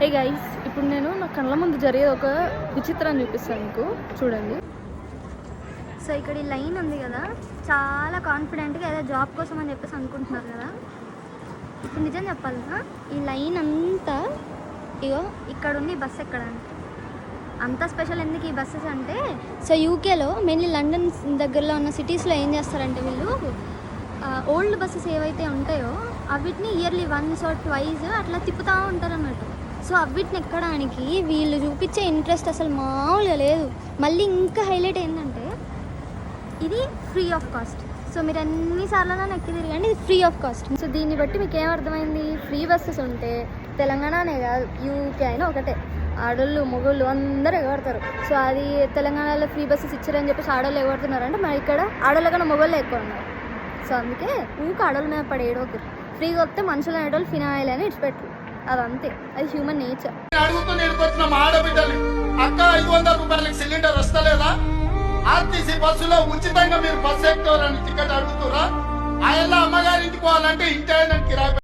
Hey guys, ఇప్పుడు నేను నా కళ్ళ ముందు జరిగే ఒక విచిత్రాన్ని చూపిస్తాను మీకు, చూడండి. సో ఇక్కడ ఈ లైన్ ఉంది కదా, చాలా కాన్ఫిడెంట్గా ఏదో జాబ్ కోసం అని చెప్పేసి అనుకుంటున్నారు కదా. ఇప్పుడు నిజం చెప్పాలిగా, ఈ లైన్ అంతా ఇగో ఇక్కడ ఉంది బస్ ఎక్కడానికి. అంత స్పెషల్ ఎందుకు ఈ బస్సెస్ అంటే, సో యూకేలో మెయిన్లీ లండన్ దగ్గరలో ఉన్న సిటీస్లో ఏం చేస్తారంటే వీళ్ళు ఓల్డ్ బస్సెస్ ఏవైతే ఉంటాయో అవిటిని ఇయర్లీ వన్స్ ఆర్ ట్వైస్ అట్లా తిప్పుతూ ఉంటారు అన్నట్టు. సో అవిటిని ఎక్కడానికి వీళ్ళు చూపించే ఇంట్రెస్ట్ అసలు మామూలుగా లేదు. మళ్ళీ ఇంకా హైలైట్ ఏంటంటే ఇది ఫ్రీ ఆఫ్ కాస్ట్. సో మీరు ఎన్నిసార్లు ఎక్కి తిరగండి, ఇది ఫ్రీ ఆఫ్ కాస్ట్. సో దీన్ని బట్టి మీకు ఏమర్థమైంది, ఫ్రీ బస్సెస్ ఉంటే తెలంగాణనే కాదు యూకే అయినా ఒకటే, ఆడోళ్ళు మొగోళ్ళు అందరూ ఎగబడతారు. సో అది తెలంగాణలో ఫ్రీ బస్సెస్ ఇచ్చారని చెప్పేసి ఆడోళ్ళు ఎగబడుతున్నారంటే మరి ఇక్కడ ఆడోళ్ళ కన్నా మొగోళ్ళు ఎక్కువ ఉన్నారు. సో అందుకే ఊరికి ఆడోళ్ళ మీద పడేయడం, ఫ్రీగా వస్తే మనుషులు అనేటోళ్ళు ఫినాయిల్ అని ఇచ్చిపెట్టు, అదంతే, అది హ్యూమన్ నేచర్. అడుగుతున్న మా ఆడబిడ్డలు, అక్క 500 రూపాయలకి సిలిండర్ వస్తలేదా, ఆర్టీసీ బస్సులో ఉచితంగా మీరు బస్సు ఎక్కుతారని టికెట్ అడుగుతురా, ఆ అమ్మగారింటికి పోవాలంటే ఇంటి కిరాయి